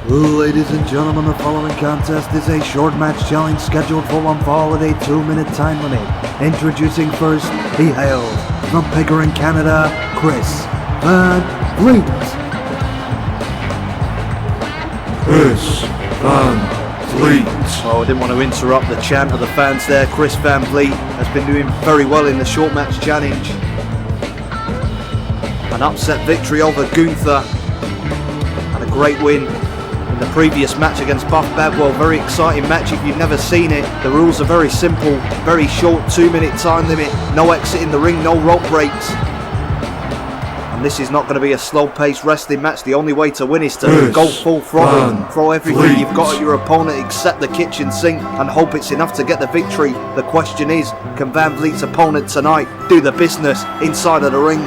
Ladies and gentlemen, the following contest is a short match challenge scheduled for one fall with a 2-minute time limit. Introducing first, he hails from Pickering, Canada, Chris Van Vliet. Chris Van Vliet. Oh, I didn't want to interrupt the chant of the fans there. Chris Van Vliet has been doing very well in the short match challenge. An upset victory over Gunther and a great win in the previous match against Buff Bagwell. Very exciting match if you've never seen it. The rules are very simple, very short, 2-minute time limit, no exit in the ring, no rope breaks. And this is not going to be a slow-paced wrestling match. The only way to win is to go full throttle, throw everything you've got at your opponent except the kitchen sink and hope it's enough to get the victory. The question is, can Van Vliet's opponent tonight do the business inside of the ring?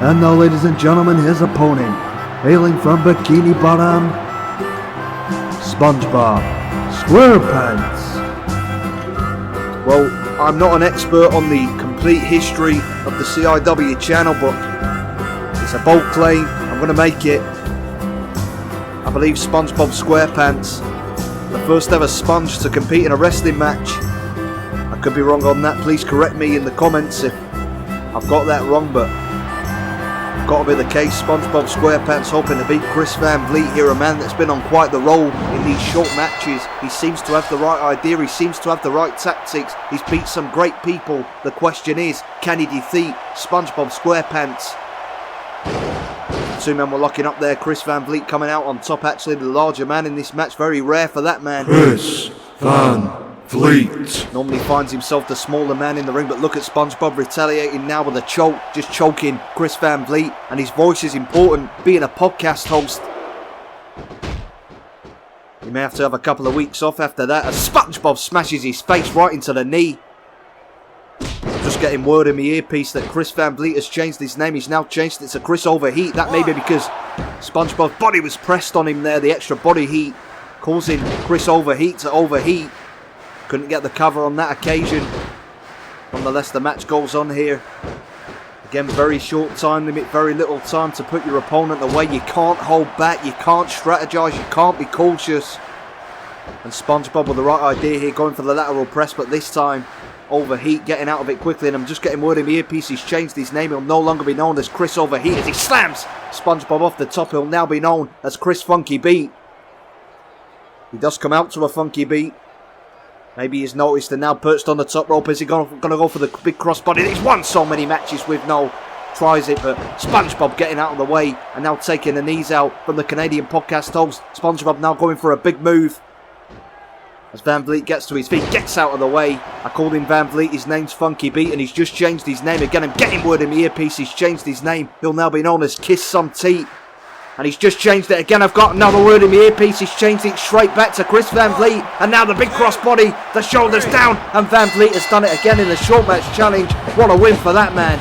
And now, ladies and gentlemen, his opponent, hailing from Bikini Bottom, Spongebob Squarepants. Well, I'm not an expert on the complete history of the CIW channel, but it's a bold claim. I'm going to make it. I believe Spongebob Squarepants, the first ever sponge to compete in a wrestling match. I could be wrong on that. Please correct me in the comments if I've got that wrong, but got to be the case. Spongebob Squarepants hoping to beat Chris Van Vliet here, a man that's been on quite the roll in these short matches. He seems to have the right idea, he seems to have the right tactics, he's beat some great people. The question is, can he defeat Spongebob Squarepants? Two men were locking up there, Chris Van Vliet coming out on top, actually the larger man in this match, very rare for that man. Chris Van Vliet normally finds himself the smaller man in the ring, but look at Spongebob retaliating now with a choke, just choking Chris Van Vliet, and his voice is important, being a podcast host. He may have to have a couple of weeks off after that as Spongebob smashes his face right into the knee. Just getting word in my earpiece that Chris Van Vliet has changed his name. He's now changed it to Chris Overheat. That may be because Spongebob's body was pressed on him there, the extra body heat, causing Chris Overheat to overheat. Couldn't get the cover on that occasion. Nonetheless, the match goes on here. Again, very short time limit, very little time to put your opponent away. You can't hold back, you can't strategize, you can't be cautious. And Spongebob with the right idea here, going for the lateral press, but this time Overheat getting out of it quickly. And I'm just getting word in my earpiece, he's changed his name. He'll no longer be known as Chris Overheat as he slams Spongebob off the top. He'll now be known as Chris Funky Beat. He does come out to a funky beat. Maybe he's noticed and now perched on the top rope. Is he going to go for the big crossbody? He's won so many matches with no. Tries it, but Spongebob getting out of the way and now taking the knees out from the Canadian podcast host. Spongebob now going for a big move. As Van Vliet gets to his feet, gets out of the way. I called him Van Vliet, his name's Funky Beat, and he's just changed his name again. I'm getting word in my earpiece, he's changed his name. He'll now be known as Kiss Some Teeth. And he's just changed it again. I've got another word in my earpiece. He's changed it straight back to Chris Van Vliet. And now the big crossbody, the shoulders down. And Van Vliet has done it again in the short match challenge. What a win for that man.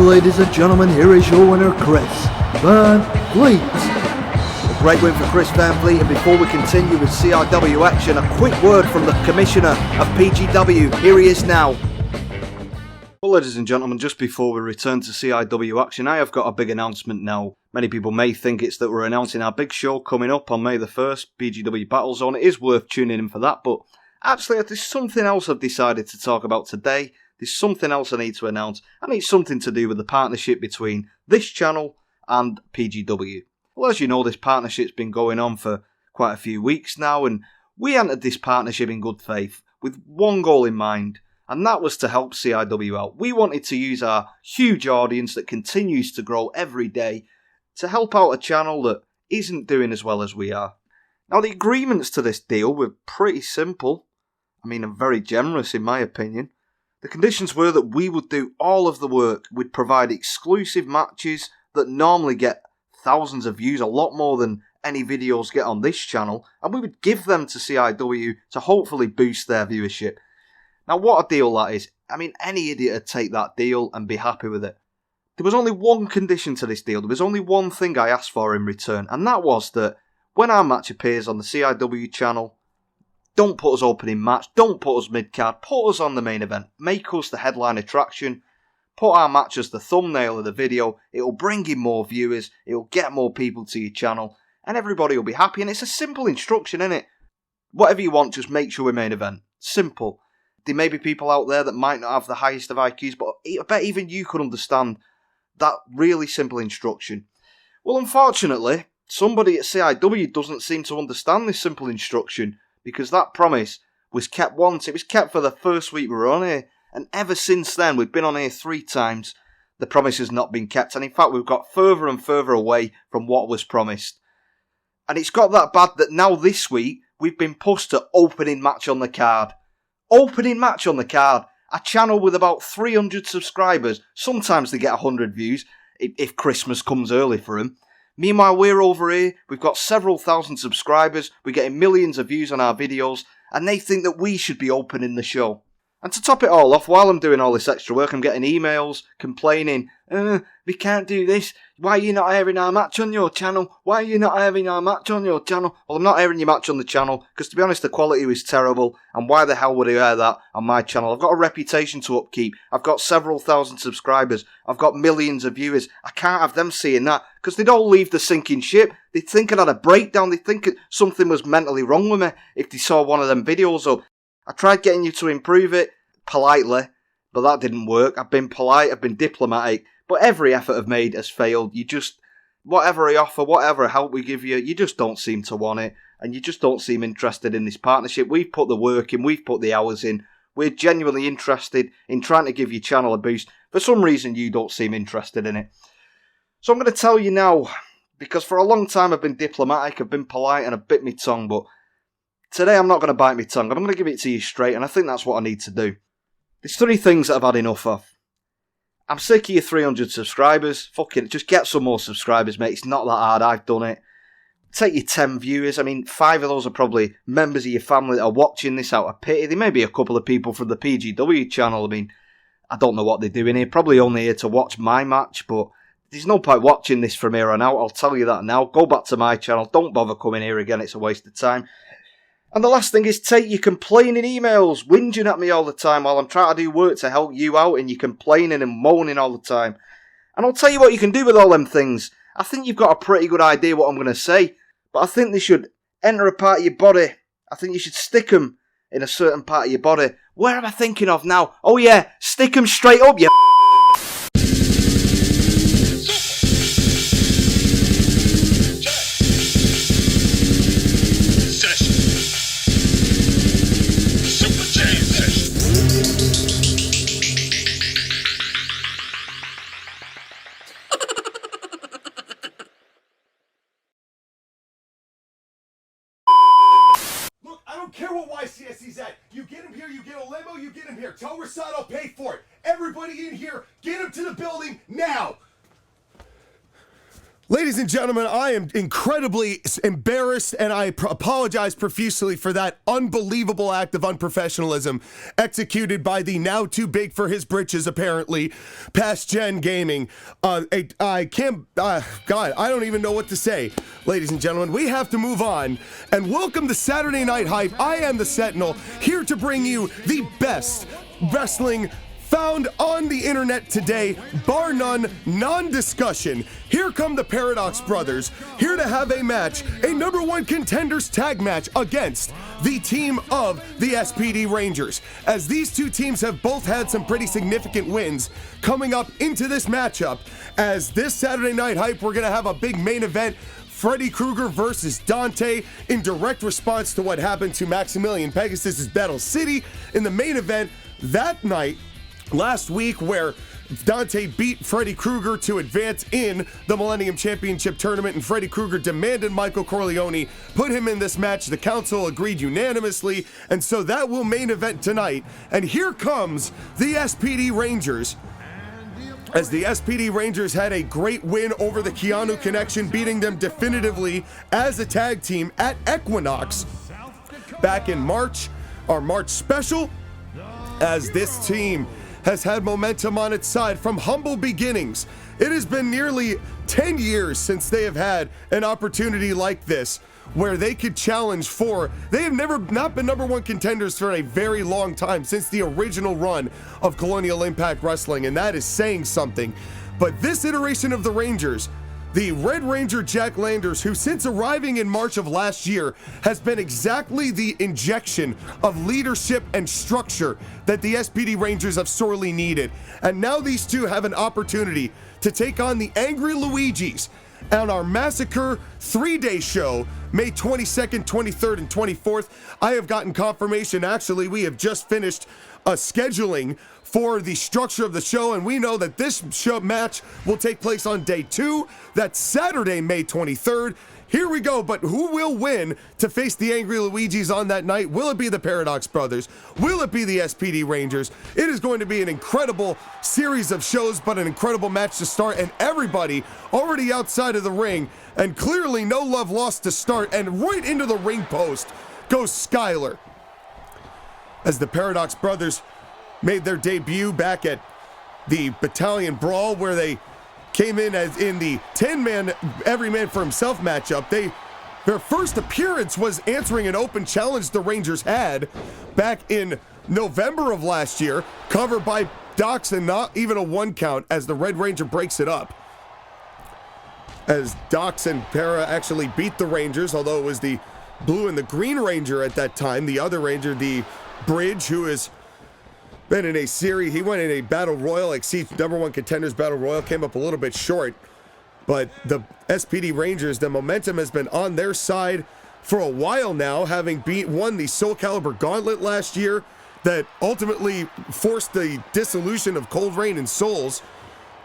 Ladies and gentlemen, here is your winner, Chris Van Vliet. A great win for Chris Van Vliet. And before we continue with CIW action, a quick word from the Commissioner of PGW. Here he is now. Well, ladies and gentlemen, just before we return to CIW action, I have got a big announcement now. Many people may think it's that we're announcing our big show coming up on May the 1st, PGW Battlezone. It is worth tuning in for that, but actually there's something else I've decided to talk about today. There's something else I need to announce, and it's something to do with the partnership between this channel and PGW. Well, as you know, this partnership's been going on for quite a few weeks now, and we entered this partnership in good faith with one goal in mind, and that was to help CIW out. We wanted to use our huge audience that continues to grow every day to help out a channel that isn't doing as well as we are. Now, the agreements to this deal were pretty simple. And very generous in my opinion. The conditions were that we would do all of the work. We'd provide exclusive matches that normally get thousands of views, a lot more than any videos get on this channel, and we would give them to CIW to hopefully boost their viewership. Now, what a deal that is. Any idiot would take that deal and be happy with it. There was only one condition to this deal. There was only one thing I asked for in return, and that was that when our match appears on the CIW channel, Don't put us opening match. Don't put us mid-card. Put us on the main event. Make us the headline attraction. Put our match as the thumbnail of the video. It'll bring in more viewers. It'll get more people to your channel. And everybody will be happy. And it's a simple instruction, isn't it? Whatever you want, just make sure we main event. Simple. There may be people out there that might not have the highest of IQs, but I bet even you could understand that really simple instruction. Well, unfortunately, somebody at CIW doesn't seem to understand this simple instruction, because that promise was kept once. It was kept for the first week we were on here, and ever since then, we've been on here 3 times, the promise has not been kept, and in fact, we've got further and further away from what was promised. And it's got that bad that now this week, we've been pushed to opening match on the card. Opening match on the card. A channel with about 300 subscribers. Sometimes they get 100 views if Christmas comes early for them. Meanwhile, we're over here. We've got several thousand subscribers. We're getting millions of views on our videos. And they think that we should be opening the show. And to top it all off, while I'm doing all this extra work, I'm getting emails complaining, we can't do this. Why are you not airing our match on your channel? Why are you not airing our match on your channel? Well, I'm not airing your match on the channel, because to be honest, the quality was terrible. And why the hell would I air that on my channel? I've got a reputation to upkeep. I've got several thousand subscribers. I've got millions of viewers. I can't have them seeing that, because they'd all leave the sinking ship. They'd think I'd had a breakdown. They'd think something was mentally wrong with me if they saw one of them videos up. I tried getting you to improve it politely, but that didn't work. I've been polite, I've been diplomatic, but every effort I've made has failed. You just, whatever I offer, whatever help we give you, you just don't seem to want it, and you just don't seem interested in this partnership. We've put the work in, we've put the hours in, we're genuinely interested in trying to give your channel a boost. For some reason, you don't seem interested in it. So I'm going to tell you now, because for a long time I've been diplomatic, I've been polite, and I've bit my tongue, but today I'm not going to bite my tongue. I'm going to give it to you straight, and I think that's what I need to do. There's 3 things that I've had enough of. I'm sick of your 300 subscribers. Fuck it, just get some more subscribers, mate. It's not that hard, I've done it. Take your 10 viewers. I mean, 5 of those are probably members of your family that are watching this out of pity. There may be a couple of people from the PGW channel. I mean, I don't know what they're doing here. Probably only here to watch my match, but there's no point watching this from here on out. I'll tell you that now. Go back to my channel. Don't bother coming here again. It's a waste of time. And the last thing is, take your complaining emails, whinging at me all the time while I'm trying to do work to help you out, and you're complaining and moaning all the time. And I'll tell you what you can do with all them things. I think you've got a pretty good idea what I'm going to say, but I think they should enter a part of your body. I think you should stick them in a certain part of your body. Where am I thinking of now? Oh yeah, stick them straight up, you YCSC's at. You get him here, you get a limo, you get him here. Tell Rasad I'll pay for it. Everybody in here, get him to the building now. Ladies and gentlemen, I am incredibly embarrassed, and I apologize profusely for that unbelievable act of unprofessionalism executed by the now too big for his britches, apparently, Past Gen Gaming. God, I don't even know what to say. Ladies and gentlemen, we have to move on, and welcome to Saturday Night Hype. I am the Sentinel, here to bring you the best wrestling found on the internet today, bar none, non-discussion. Here come the Paradox Brothers, here to have a match, a #1 Contenders tag match against the team of the SPD Rangers. As these two teams have both had some pretty significant wins coming up into this matchup, as this Saturday Night Hype, we're gonna have a big main event, Freddy Krueger versus Dante, in direct response to what happened to Maximilian Pegasus' Battle City in the main event that night last week, where Dante beat Freddy Krueger to advance in the Millennium Championship Tournament, and Freddy Krueger demanded Michael Corleone put him in this match. The council agreed unanimously, and so that will main event tonight. And here comes the SPD Rangers, as the SPD Rangers had a great win over the Keanu Connection, beating them definitively as a tag team at Equinox back in March, our March special, as this team has had momentum on its side from humble beginnings. It has been nearly 10 years since they have had an opportunity like this, where they could challenge for. They have never not been number one contenders for a very long time, since the original run of Colonial Impact Wrestling, and that is saying something. But this iteration of the Rangers, the Red Ranger Jack Landers, who since arriving in March of last year has been exactly the injection of leadership and structure that the SPD Rangers have sorely needed. And now these two have an opportunity to take on the Angry Luigis on our Massacre 3-day show, May 22nd, 23rd, and 24th. I have gotten confirmation. Actually, we have just finished scheduling for the structure of the show, and we know that this show match will take place on day 2. That's Saturday, May 23rd. Here we go, but who will win to face the Angry Luigis on that night? Will it be the Paradox Brothers? Will it be the SPD Rangers? It is going to be an incredible series of shows, but an incredible match to start, and everybody already outside of the ring, and clearly no love lost to start, and right into the ring post goes Skylar. As the Paradox Brothers made their debut back at the Battalion Brawl, where they came in as in the 10-man every man for himself matchup. Their first appearance was answering an open challenge the Rangers had back in November of last year, covered by Dox, and not even a 1 count as the Red Ranger breaks it up. As Dox and Para actually beat the Rangers, although it was the Blue and the Green Ranger at that time. The other Ranger, the Bridge, who has been in a series, he went in a battle royal, like number one contenders battle royal, came up a little bit short. But the SPD Rangers, the momentum has been on their side for a while now, having won the Soul Calibur Gauntlet last year that ultimately forced the dissolution of Cold Rain and Souls.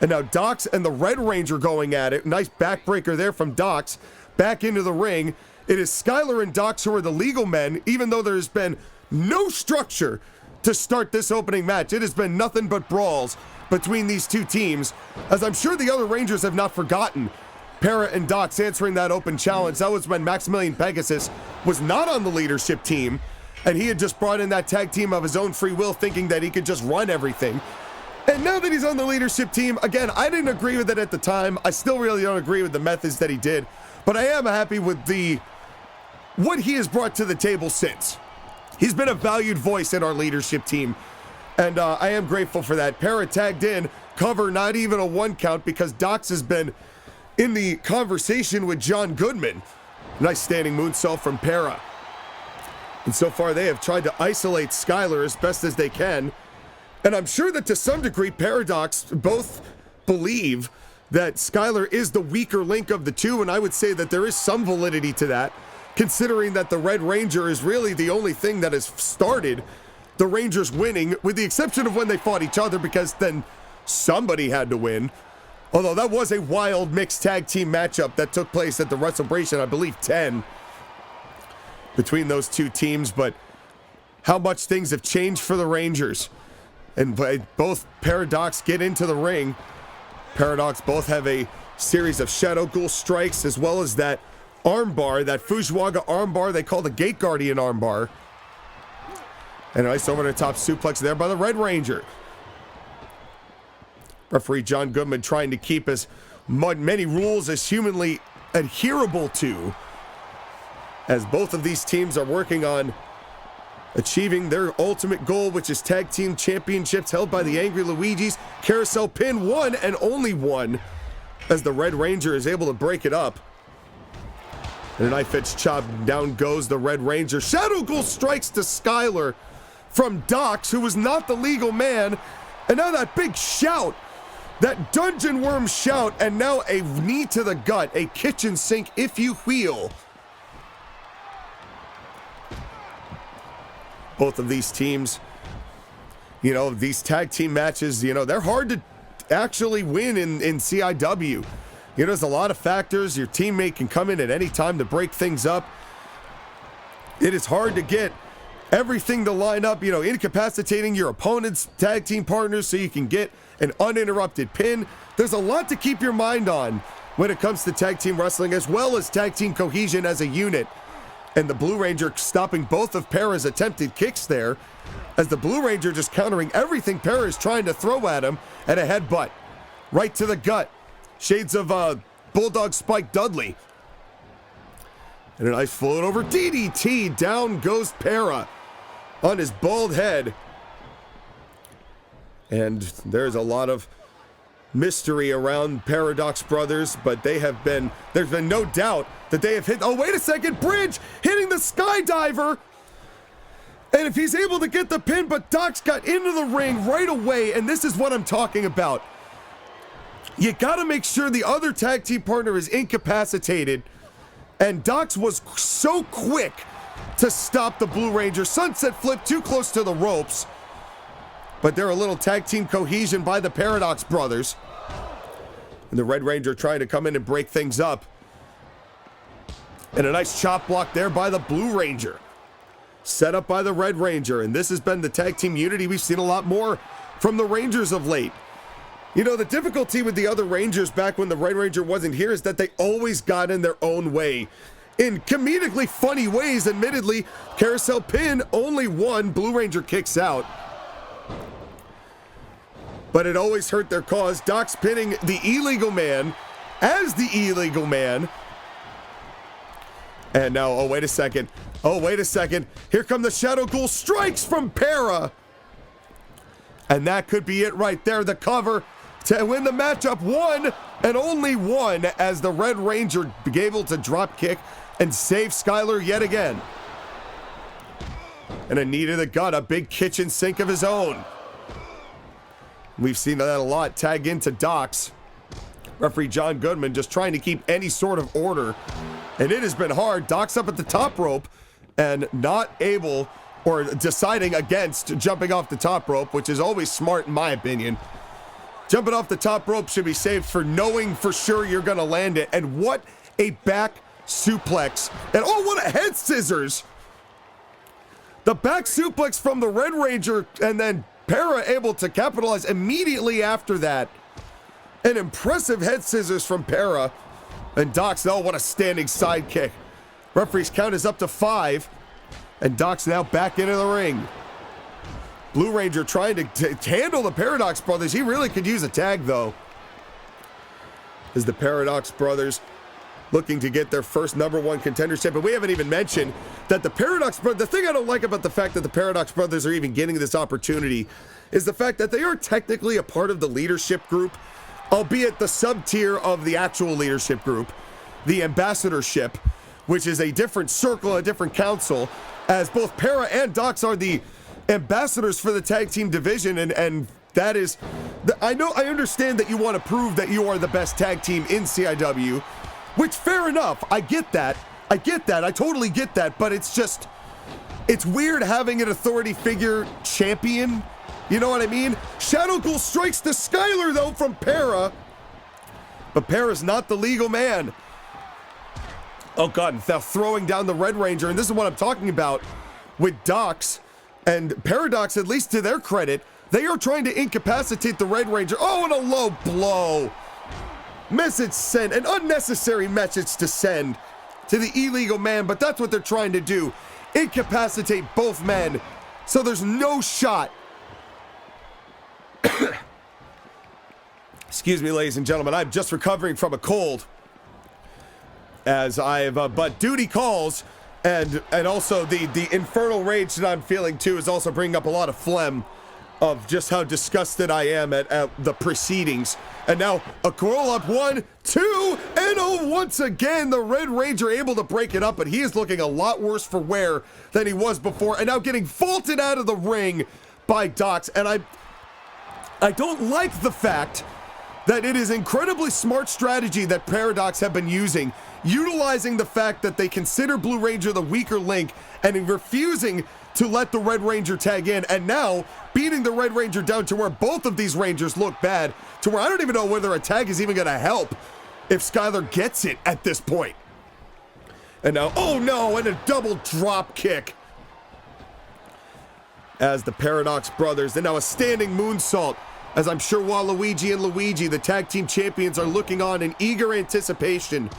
And now Dox and the Red Ranger going at it. Nice backbreaker there from Dox. Back into the ring. It is Skylar and Dox who are the legal men, even though there's been no structure to start this opening match. It has been nothing but brawls between these two teams, as I'm sure the other Rangers have not forgotten Para and Dox answering that open challenge. That was when Maximilian Pegasus was not on the leadership team, and he had just brought in that tag team of his own free will, thinking that he could just run everything. And now that he's on the leadership team, again, I didn't agree with it at the time. I still really don't agree with the methods that he did, but I am happy with what he has brought to the table since. He's been a valued voice in our leadership team, and I am grateful for that. Para tagged in, cover, not even a 1 count, because Dox has been in the conversation with John Goodman. Nice standing moonsault from Para. And so far they have tried to isolate Skylar as best as they can. And I'm sure that to some degree Paradox both believe that Skylar is the weaker link of the two, and I would say that there is some validity to that, considering that the Red Ranger is really the only thing that has started the Rangers winning, with the exception of when they fought each other, because then somebody had to win. Although that was a wild mixed tag team matchup that took place at the WrestleBration, I believe 10, between those two teams. But how much things have changed for the Rangers. And both Paradox get into the ring. Paradox both have a series of Shadow Ghoul strikes, as well as that armbar, that Fujiwara armbar they call the Gate Guardian armbar. And a nice over the top suplex there by the Red Ranger. Referee John Goodman trying to keep as many rules as humanly adherable to, as both of these teams are working on achieving their ultimate goal, which is tag team championships held by the Angry Luigis. Carousel pin, one and only one, as the Red Ranger is able to break it up. And a knife edge chop, down goes the Red Ranger. Shadow Ghoul strikes to Skylar from Dox, who was not the legal man. And now that big shout, that Dungeon Worm shout, and now a knee to the gut, a kitchen sink if you wheel. Both of these teams, you know, these tag team matches, you know, they're hard to actually win in CIW. You know, there's a lot of factors. Your teammate can come in at any time to break things up. It is hard to get everything to line up, you know, incapacitating your opponent's tag team partners so you can get an uninterrupted pin. There's a lot to keep your mind on when it comes to tag team wrestling, as well as tag team cohesion as a unit. And the Blue Ranger stopping both of Para's attempted kicks there, as the Blue Ranger just countering everything Para is trying to throw at him, and a headbutt right to the gut. Shades of Bulldog Spike Dudley. And a nice float over DDT. Down goes Para on his bald head. And there's a lot of mystery around Paradox Brothers, but there's been no doubt that they have hit, oh wait a second, Bridge hitting the skydiver. And if he's able to get the pin, but Doc's got into the ring right away, and this is what I'm talking about. You gotta make sure the other tag team partner is incapacitated, and Docs was so quick to stop the Blue Ranger. Sunset flip too close to the ropes. But they're a little tag team cohesion by the Paradox Brothers. And the Red Ranger trying to come in and break things up. And a nice chop block there by the Blue Ranger. Set up by the Red Ranger. And this has been the tag team unity we've seen a lot more from the Rangers of late. You know, the difficulty with the other Rangers back when the Red Ranger wasn't here is that they always got in their own way. In comedically funny ways, admittedly. Carousel pin, only one. Blue Ranger kicks out. But it always hurt their cause. Doc's pinning the illegal man as the illegal man. And now, oh, wait a second. Oh, wait a second. Here come the Shadow Ghoul strikes from Para. And that could be it right there. The cover to win the matchup. One and only one, as the Red Ranger be able to drop kick and save Skylar yet again. And a knee to the gut, a big kitchen sink of his own. We've seen that a lot. Tag into Docs. Referee John Goodman just trying to keep any sort of order. And it has been hard. Docs up at the top rope and not able, or deciding against jumping off the top rope, which is always smart in my opinion. Jumping off the top rope should be saved for knowing for sure you're going to land it. And what a back suplex. And oh, what a head scissors. The back suplex from the Red Ranger, and then Para able to capitalize immediately after that. An impressive head scissors from Para. And Doc's, oh, what a standing sidekick. Referee's count is up to 5. And Doc's now back into the ring. Blue Ranger trying to handle the Paradox Brothers. He really could use a tag, though. As the Paradox Brothers looking to get their first #1 contendership. And we haven't even mentioned that the Paradox Brothers, the thing I don't like about the fact that the Paradox Brothers are even getting this opportunity is the fact that they are technically a part of the leadership group, albeit the sub-tier of the actual leadership group, the ambassadorship, which is a different circle, a different council, as both Para and Docs are the ambassadors for the tag team division, and that is, I understand that you want to prove that you are the best tag team in CIW, which, fair enough, I get that, I totally get that, but it's just, it's weird having an authority figure champion, you know what I mean? Shadow Ghoul strikes the Skylar, though, from Para, but Para's not the legal man. Oh god, and now throwing down the Red Ranger, and this is what I'm talking about with Docs and Paradox, at least to their credit, they are trying to incapacitate the Red Ranger. Oh, and a low blow. Message sent, an unnecessary message to send to the illegal man, but that's what they're trying to do. Incapacitate both men, so there's no shot. Excuse me, ladies and gentlemen, I'm just recovering from a cold. As I've, but duty calls, and also the infernal rage that I'm feeling too is also bringing up a lot of phlegm of just how disgusted I am at the proceedings. And now a roll up, 1, 2, and oh, once again the Red Ranger able to break it up, but he is looking a lot worse for wear than he was before, and now getting vaulted out of the ring by Docs. And I don't like the fact that it is incredibly smart strategy that Paradox have been using, utilizing the fact that they consider Blue Ranger the weaker link and refusing to let the Red Ranger tag in, and now beating the Red Ranger down to where both of these Rangers look bad, to where I don't even know whether a tag is even going to help if Skylar gets it at this point. And now, oh no, and a double drop kick as the Paradox Brothers, and now a standing moonsault, as I'm sure Waluigi and Luigi, the tag team champions, are looking on in eager anticipation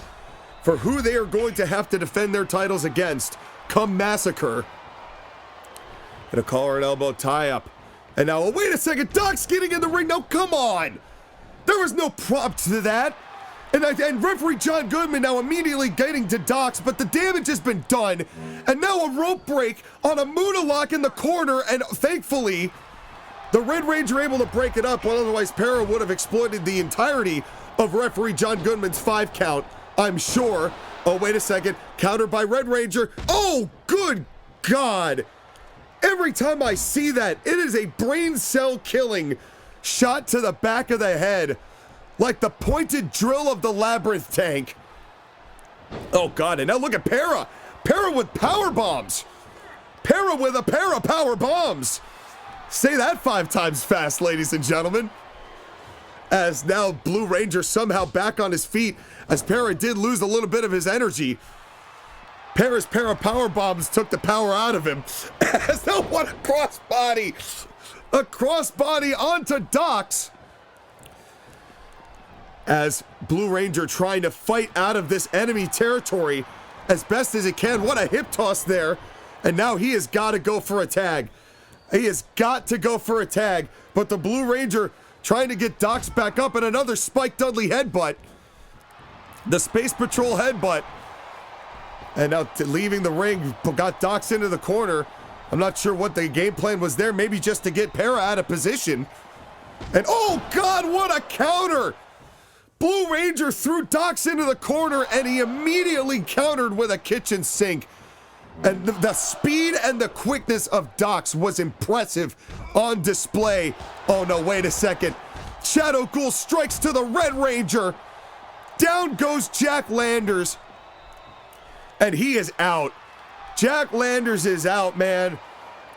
for who they are going to have to defend their titles against come Massacre. And a collar and elbow tie-up. And now, oh, wait a second, Doc's getting in the ring. Now, come on. There was no prompt to that. And referee John Goodman now immediately getting to Dox, but the damage has been done. And now a rope break on a Moonalock in the corner, and thankfully, the Red Ranger able to break it up, well, otherwise Para would have exploited the entirety of referee John Goodman's 5 count, I'm sure. Oh, wait a second. Countered by Red Ranger. Oh, good God. Every time I see that, it is a brain cell killing shot to the back of the head. Like the pointed drill of the labyrinth tank. Oh God, and now look at Para. Para with power bombs. Para with a pair of power bombs. Say that 5 times fast, ladies and gentlemen. As now Blue Ranger somehow back on his feet, as Para did lose a little bit of his energy. Para's pair of power bombs took the power out of him. As now what a crossbody. A crossbody onto Dox. As Blue Ranger trying to fight out of this enemy territory as best as he can. What a hip toss there. And now he has got to go for a tag. He has got to go for a tag. But the Blue Ranger trying to get Dox back up, and another Spike Dudley headbutt. The Space Patrol headbutt. And now leaving the ring, got Dox into the corner. I'm not sure what the game plan was there. Maybe just to get Para out of position. And oh God, what a counter! Blue Ranger threw Dox into the corner, and he immediately countered with a kitchen sink. And the speed and the quickness of Dox was impressive on display. Oh no, wait a second. Shadow Ghoul strikes to the Red Ranger. Down goes Jack Landers. And he is out. Jack Landers is out, man.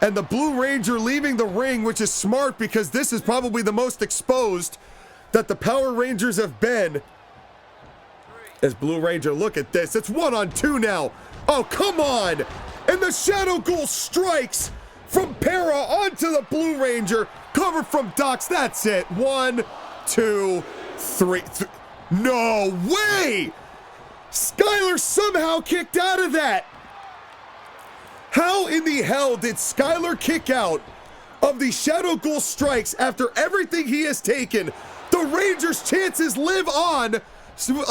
And the Blue Ranger leaving the ring, which is smart because this is probably the most exposed that the Power Rangers have been. As Blue Ranger, look at this. It's 1-on-2 now. Oh, come on. And the Shadow Ghoul strikes from Para onto the Blue Ranger. Covered from Dox. That's it. 1, 2, 3. No way. Skylar somehow kicked out of that. How in the hell did Skylar kick out of the Shadow Ghoul strikes after everything he has taken? The Rangers' chances live on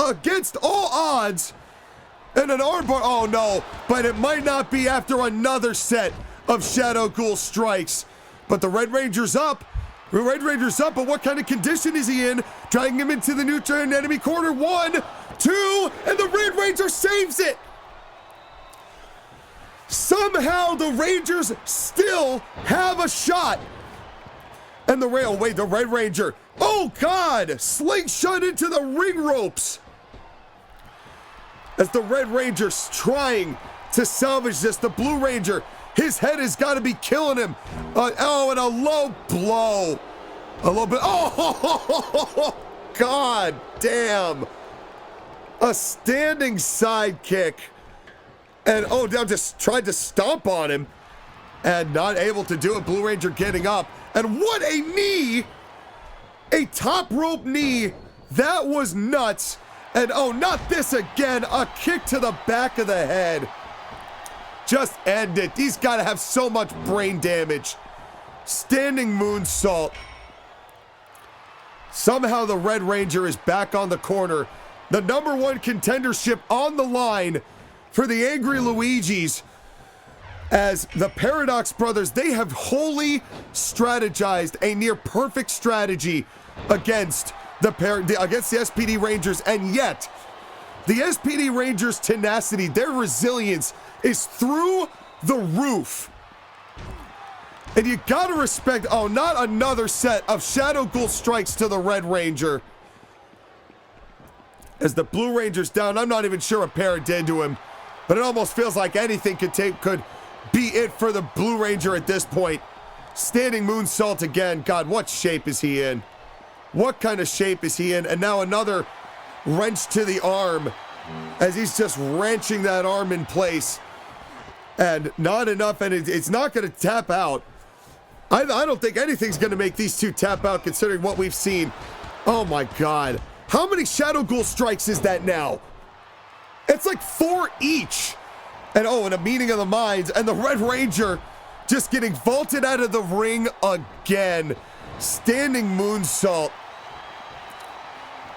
against all odds. And an armbar, oh no, but it might not be after another set of Shadow Ghoul strikes. But the Red Ranger's up. The Red Ranger's up, but what kind of condition is he in? Dragging him into the neutral and enemy corner. 1, 2, and the Red Ranger saves it. Somehow the Rangers still have a shot. And the Red Ranger, oh God, slingshot into the ring ropes. As the Red Ranger's trying to salvage this, the Blue Ranger, his head has got to be killing him. Oh, and a low blow. A little bit, oh, God damn. A standing sidekick. And oh, now just tried to stomp on him. And not able to do it. Blue Ranger getting up. And what a knee! A top rope knee. That was nuts. And oh, not this again. A kick to the back of the head. Just end it. He's got to have so much brain damage. Standing moonsault. Somehow the Red Ranger is back on the corner. The #1 contendership on the line for the Angry Luigis. As the Paradox Brothers, they have wholly strategized a near perfect strategy against the SPD Rangers, and yet the SPD Rangers' tenacity, their resilience is through the roof. And you gotta respect, oh, not another set of Shadow Ghoul strikes to the Red Ranger. As the Blue Ranger's down, I'm not even sure what Para did to him, but it almost feels like anything could be it for the Blue Ranger at this point. Standing moonsault again. God, what shape is he in? What kind of shape is he in? And now another wrench to the arm as he's just wrenching that arm in place. And not enough, and it's not going to tap out. I don't think anything's going to make these two tap out considering what we've seen. Oh my God. How many Shadow Ghoul strikes is that now? It's like 4 each. And oh, and a meeting of the minds, and the Red Ranger just getting vaulted out of the ring again. Standing moonsault.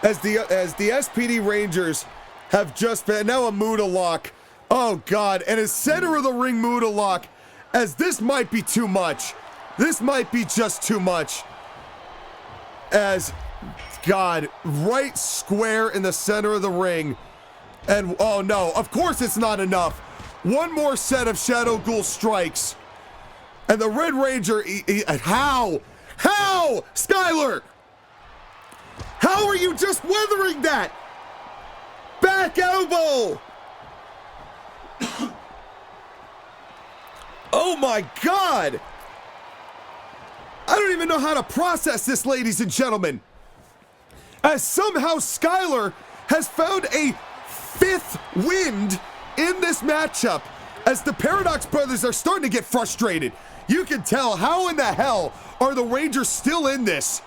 as the SPD Rangers have just been, now a Muda lock. Oh God, and a center of the ring Muda lock, as this might be too much. This might be just too much. As, God, right square in the center of the ring. And, oh no, of course it's not enough. One more set of Shadow Ghoul strikes. And the Red Ranger, how? How? Skyler! How are you just weathering that? Back elbow! Oh my God! I don't even know how to process this, ladies and gentlemen. As somehow Skyler has found a fifth wind in this matchup, as the Paradox brothers are starting to get frustrated. You can tell, how in the hell are the Rangers still in this?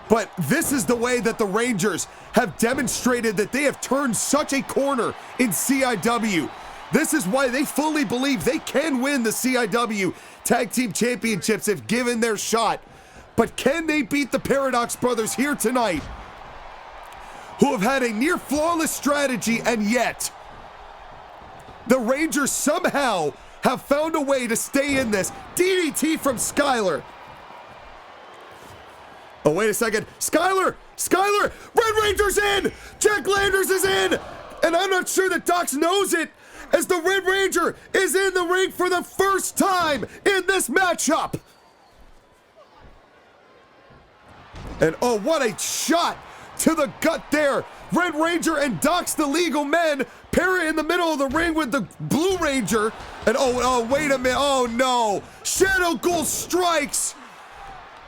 But this is the way that the Rangers have demonstrated that they have turned such a corner in CIW. This is why they fully believe they can win the CIW Tag Team Championships if given their shot. But can they beat the Paradox brothers here tonight, who have had a near flawless strategy, and yet the Rangers somehow have found a way to stay in this? DDT from Skyler. Oh, wait a second. Skyler! Red Ranger's in! Jack Landers is in! And I'm not sure that Dox knows it, as the Red Ranger is in the ring for the first time in this matchup. And oh, what a shot to the gut there. Red Ranger and Dox, the legal men, parry in the middle of the ring with the Blue Ranger. And oh, wait a minute. Oh no. Shadow Ghoul strikes.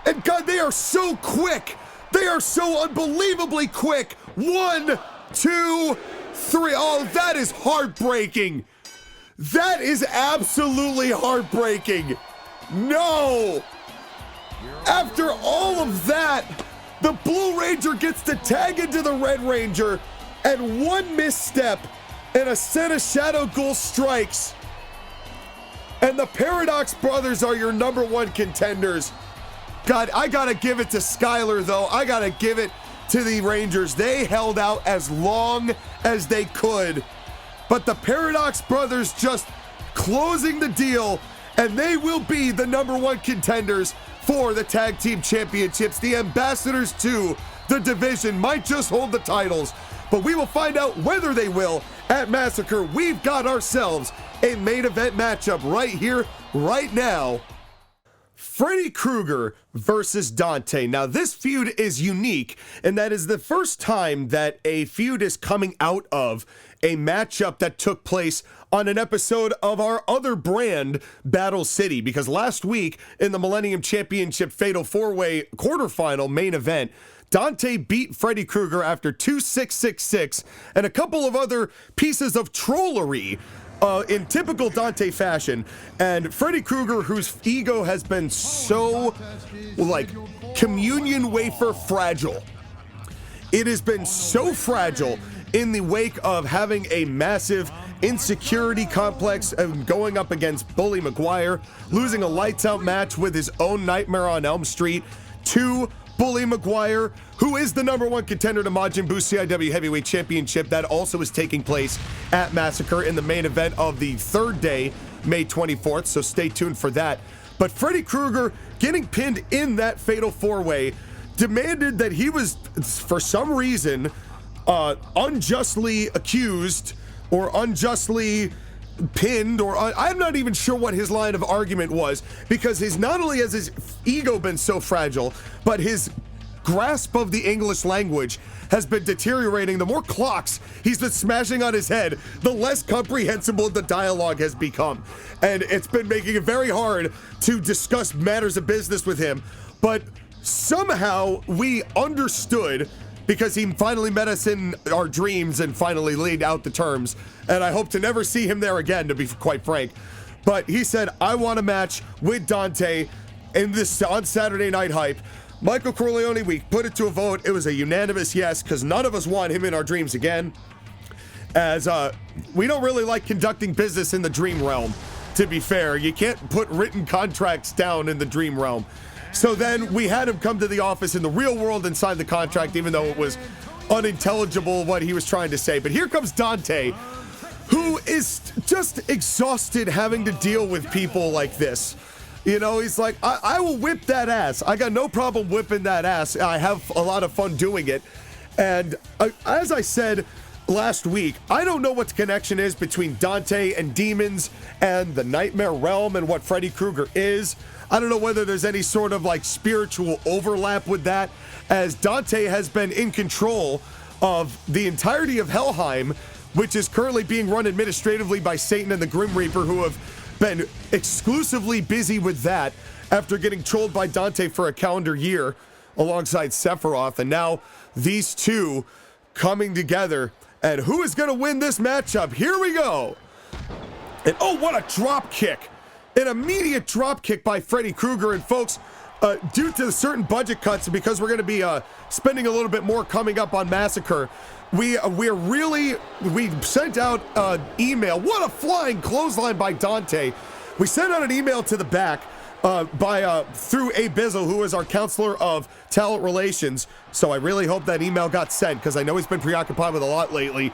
And God, they are so quick. They are so unbelievably quick. 1, 2, 3. Oh, that is heartbreaking. That is absolutely heartbreaking. No. After all of that, the Blue Ranger gets to tag into the Red Ranger, and one misstep and a set of Shadow Ghoul strikes, and the Paradox brothers are your #1 contenders. God, I gotta give it to Skyler, though. I gotta give it to the Rangers. They held out as long as they could, but the Paradox brothers just closing the deal, and they will be the #1 contenders for the Tag Team Championships. The ambassadors to the division might just hold the titles, but we will find out whether they will at Massacre. We've got ourselves a main event matchup right here, right now. Freddy Krueger versus Dante. Now, this feud is unique, and that is the first time that a feud is coming out of a matchup that took place on an episode of our other brand, Battle City, because last week in the Millennium Championship Fatal 4-Way quarterfinal main event, Dante beat Freddy Krueger after 2-6-6-6 and a couple of other pieces of trollery in typical Dante fashion. And Freddy Krueger, whose ego has been so, like, communion wafer fragile. It has been so fragile in the wake of having a massive insecurity complex and going up against Bully McGuire, losing a lights out match with his own Nightmare on Elm Street to Bully McGuire, who is the #1 contender to Majin Buu CIW Heavyweight Championship. That also is taking place at Massacre in the main event of the third day, May 24th, so stay tuned for that. But Freddy Krueger, getting pinned in that Fatal 4-Way, demanded that he was, for some reason, unjustly accused or unjustly pinned, or I'm not even sure what his line of argument was, because not only has his ego been so fragile, but his grasp of the English language has been deteriorating. The more clocks he's been smashing on his head, the less comprehensible the dialogue has become. And it's been making it very hard to discuss matters of business with him. But somehow we understood, because he finally met us in our dreams and finally laid out the terms. And I hope to never see him there again, to be quite frank. But he said, I want a match with Dante in this on Saturday Night Hype. Michael Corleone, we put it to a vote. It was a unanimous yes, because none of us want him in our dreams again. As we don't really like conducting business in the dream realm, to be fair. You can't put written contracts down in the dream realm. So then we had him come to the office in the real world and sign the contract, even though it was unintelligible what he was trying to say. But here comes Dante, who is just exhausted having to deal with people like this. You know, he's like, I will whip that ass. I got no problem whipping that ass. I have a lot of fun doing it. And as I said last week, I don't know what the connection is between Dante and demons and the Nightmare Realm and what Freddy Krueger is. I don't know whether there's any sort of like spiritual overlap with that, as Dante has been in control of the entirety of Helheim, which is currently being run administratively by Satan and the Grim Reaper, who have been exclusively busy with that after getting trolled by Dante for a calendar year alongside Sephiroth. And now these two coming together. And who is going to win this matchup? Here we go. And oh, what a drop kick. An immediate drop kick by Freddy Krueger. And folks, due to certain budget cuts, because we're going to be spending a little bit more coming up on Massacre, we sent out an email. What a flying clothesline by Dante. We sent out an email to the back through Abizzle, who is our counselor of talent relations. So I really hope that email got sent, because I know he's been preoccupied with a lot lately.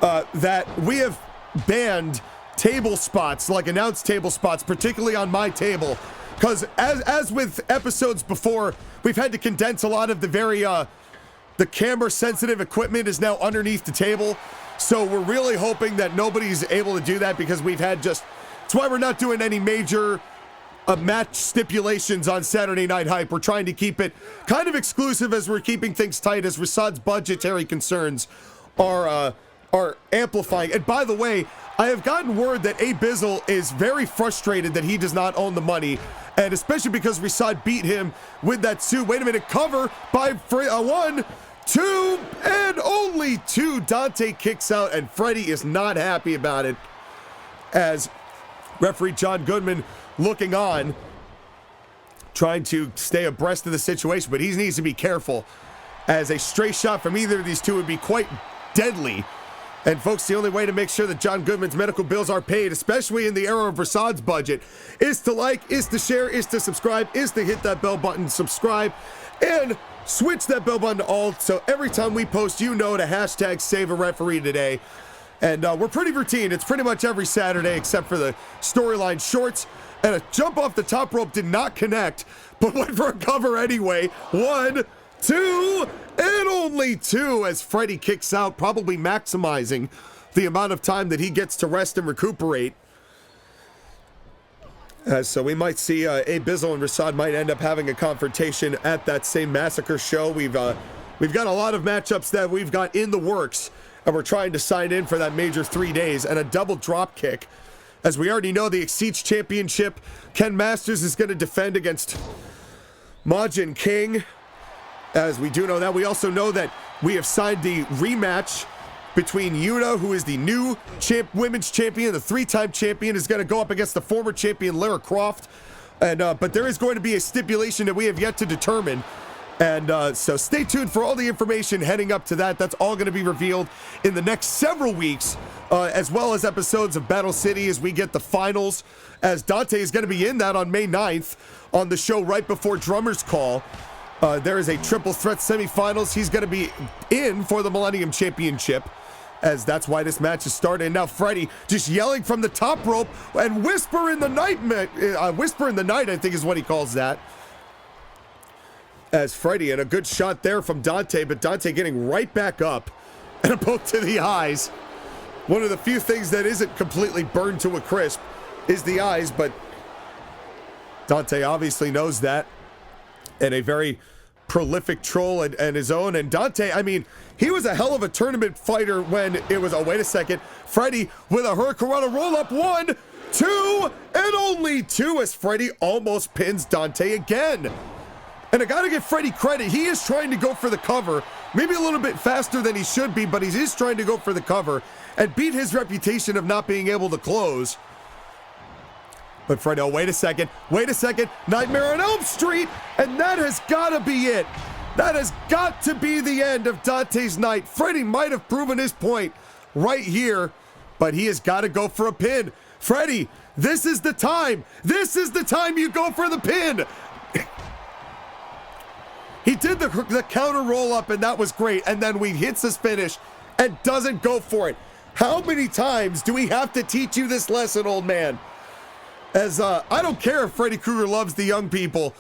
That we have banned table spots, like announced table spots, particularly on my table, because as with episodes before, we've had to condense a lot of the camera sensitive equipment is now underneath the table. So we're really hoping that nobody's able to do that, because we've had that's why we're not doing any major match stipulations on Saturday Night Hype. We're trying to keep it kind of exclusive, as we're keeping things tight, as Rasad's budgetary concerns are amplifying. And by the way, I have gotten word that Abizzle is very frustrated that he does not own the money, and especially because Rasad beat him with that suit. Wait a minute, cover by 1, 2, and only 2. Dante kicks out, and Freddy is not happy about it, as referee John Goodman looking on, trying to stay abreast of the situation, but he needs to be careful, as a stray shot from either of these two would be quite deadly. And folks, the only way to make sure that John Goodman's medical bills are paid, especially in the era of Rasad's budget, is to like, is to share, is to subscribe, is to hit that bell button, subscribe, and switch that bell button to all, so every time we post, you know to hashtag save a referee today. And we're pretty routine. It's pretty much every Saturday, except for the storyline shorts. And a jump off the top rope did not connect, but went for a cover anyway. 1, 2, and only 2, as Freddy kicks out, probably maximizing the amount of time that he gets to rest and recuperate. So we might see Abizzle and Rasad might end up having a confrontation at that same Massacre show. We've got a lot of matchups that we've got in the works, and we're trying to sign in for that major 3 days, and a double drop kick. As we already know, the Exceeds Championship, Ken Masters is going to defend against Majin King. As we do know that, we also know that we have signed the rematch between Yuna, who is the new women's champion. The 3-time champion is going to go up against the former champion, Lara Croft. And but there is going to be a stipulation that we have yet to determine. And so stay tuned for all the information heading up to that. That's all going to be revealed in the next several weeks, as well as episodes of Battle City as we get the finals, as Dante is going to be in that on May 9th on the show right before Drummer's Call. There is a triple threat semifinals. He's going to be in for the Millennium Championship, as that's why this match is started. And now Freddy just yelling from the top rope and whisper in the night, I think is what he calls that. As Freddy, and a good shot there from Dante, but Dante getting right back up, and a poke to the eyes. One of the few things that isn't completely burned to a crisp is the eyes, but Dante obviously knows that, and a very prolific troll and his own. And Dante, I mean, he was a hell of a tournament fighter when it was, oh, wait a second, Freddy with a Hurricanrana roll-up, 1, 2, and only 2, as Freddy almost pins Dante again. And I gotta give Freddy credit. He is trying to go for the cover, maybe a little bit faster than he should be, but he is trying to go for the cover and beat his reputation of not being able to close. But Freddy, oh, wait a second, Nightmare on Elm Street, and that has gotta be it. That has got to be the end of Dante's night. Freddy might have proven his point right here, but he has got to go for a pin. Freddy, this is the time. This is the time you go for the pin. He did the counter roll up, and that was great. And then he hits his finish and doesn't go for it. How many times do we have to teach you this lesson, old man? As I don't care if Freddy Krueger loves the young people.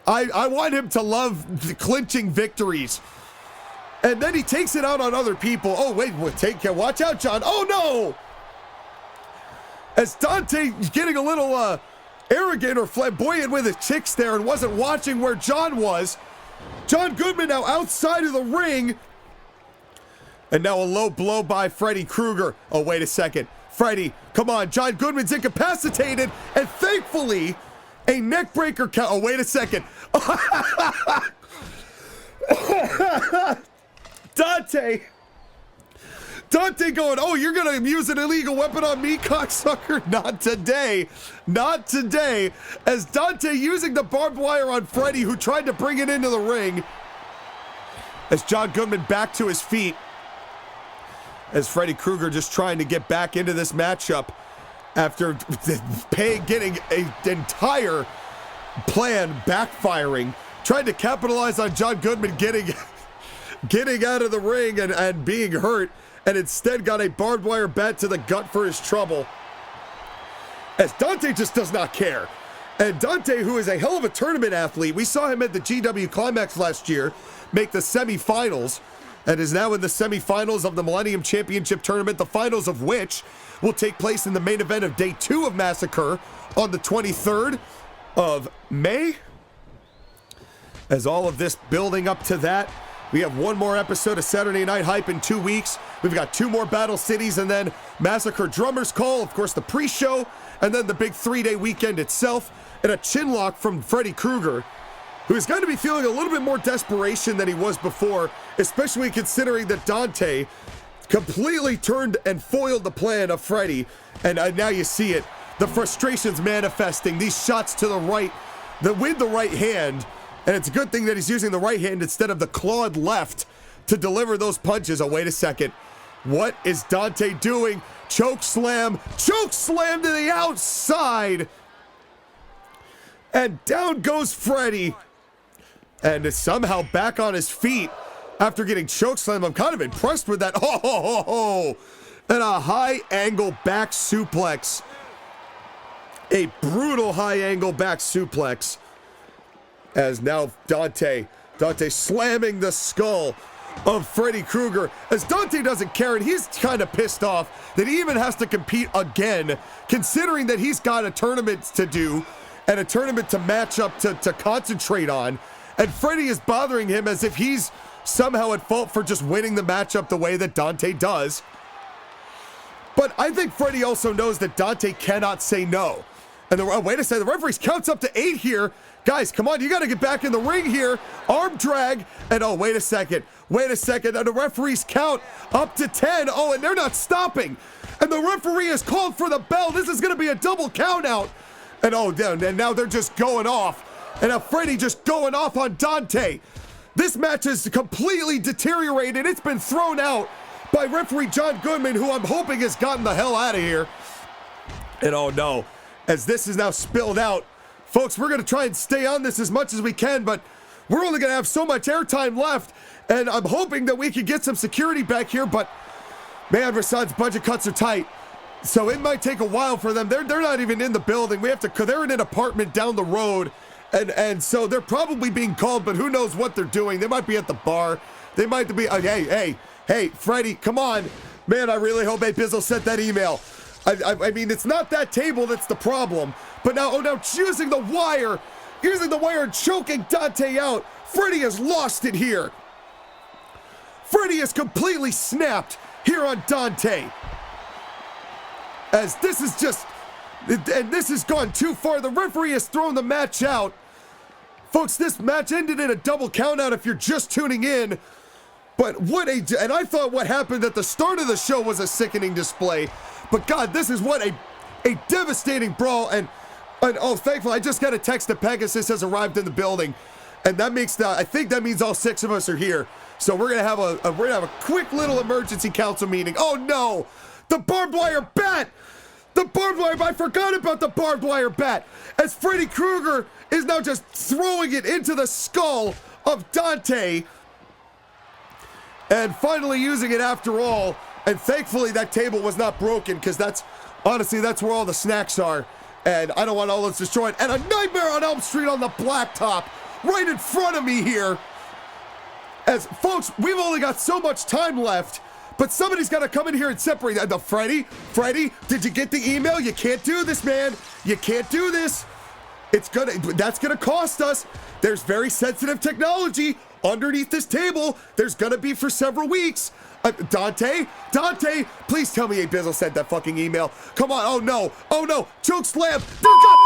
I want him to love the clinching victories. And then he takes it out on other people. Oh, wait, take care. Watch out, John. Oh, no! As Dante getting a little arrogant or flamboyant with his chicks there and wasn't watching where John was. John Goodman now outside of the ring. And now a low blow by Freddy Krueger. Oh, wait a second. Freddy, come on. John Goodman's incapacitated. And thankfully, a neckbreaker count. Oh, wait a second. Dante going, oh, you're going to use an illegal weapon on me, cocksucker? Not today. Not today. As Dante using the barbed wire on Freddy, who tried to bring it into the ring. As John Goodman back to his feet. As Freddy Krueger just trying to get back into this matchup after getting an entire plan backfiring. Trying to capitalize on John Goodman getting out of the ring and being hurt, and instead got a barbed wire bat to the gut for his trouble. As Dante just does not care. And Dante, who is a hell of a tournament athlete, we saw him at the GW Climax last year make the semifinals, and is now in the semifinals of the Millennium Championship Tournament, the finals of which will take place in the main event of Day 2 of Massacre on the 23rd of May. As all of this building up to that, we have one more episode of Saturday Night Hype in 2 weeks. We've got 2 more Battle Cities, and then Massacre Drummer's Call, of course, the pre-show, and then the big 3-day weekend itself, and a chinlock from Freddy Krueger, who is going to be feeling a little bit more desperation than he was before, especially considering that Dante completely turned and foiled the plan of Freddy, and now you see it. The frustrations manifesting, these shots to the right, with the right hand, and it's a good thing that he's using the right hand instead of the clawed left to deliver those punches. Oh, wait a second. What is Dante doing? Choke slam to the outside. And down goes Freddy. And is somehow back on his feet after getting choke slammed. I'm kind of impressed with that. Oh, and a high angle back suplex. A brutal high angle back suplex. As now Dante slamming the skull of Freddy Krueger. As Dante doesn't care, and he's kind of pissed off that he even has to compete again, considering that he's got a tournament to do and a tournament to match up to concentrate on. And Freddy is bothering him as if he's somehow at fault for just winning the matchup the way that Dante does. But I think Freddy also knows that Dante cannot say no. And wait a second, the referee counts up to 8 here. Guys, come on, you got to get back in the ring here. Arm drag, and oh, wait a second, and the referees count up to 10. Oh, and they're not stopping. And the referee has called for the bell. This is going to be a double count out. And oh, and now they're just going off. And now Freddy just going off on Dante. This match has completely deteriorated. It's been thrown out by referee John Goodman, who I'm hoping has gotten the hell out of here. And oh no, as this is now spilled out, folks, we're going to try and stay on this as much as we can, but we're only going to have so much airtime left, and I'm hoping that we can get some security back here, but man, Rasad's budget cuts are tight, so it might take a while for them. They're not even in the building. They're in an apartment down the road, and so they're probably being called, but who knows what they're doing. They might be at the bar. They might be, hey, Freddy, come on. Man, I really hope Abizzle sent that email. I mean, it's not that table that's the problem. But now, using the wire and choking Dante out. Freddy has lost it here. Freddy is completely snapped here on Dante. As this is just, and this has gone too far. The referee has thrown the match out. Folks, this match ended in a double count out if you're just tuning in. But and I thought what happened at the start of the show was a sickening display. But God, this is what a devastating brawl. And oh, thankfully, I just got a text that Pegasus has arrived in the building. And that makes I think that means all 6 of us are here. So we're gonna have a quick little emergency council meeting. Oh no! The barbed wire bat! I forgot about the barbed wire bat! As Freddy Krueger is now just throwing it into the skull of Dante. And finally using it after all. And thankfully that table was not broken, because honestly, that's where all the snacks are. And I don't want all those destroyed. And a Nightmare on Elm Street on the blacktop right in front of me here. As, folks, we've only got so much time left, but somebody's got to come in here and separate that. Freddy, did you get the email? You can't do this, man. You can't do this. That's gonna cost us. There's very sensitive technology underneath this table. There's gonna be for several weeks. Dante, please tell me Abizzle sent that fucking email. Come on, oh no, choke slam. God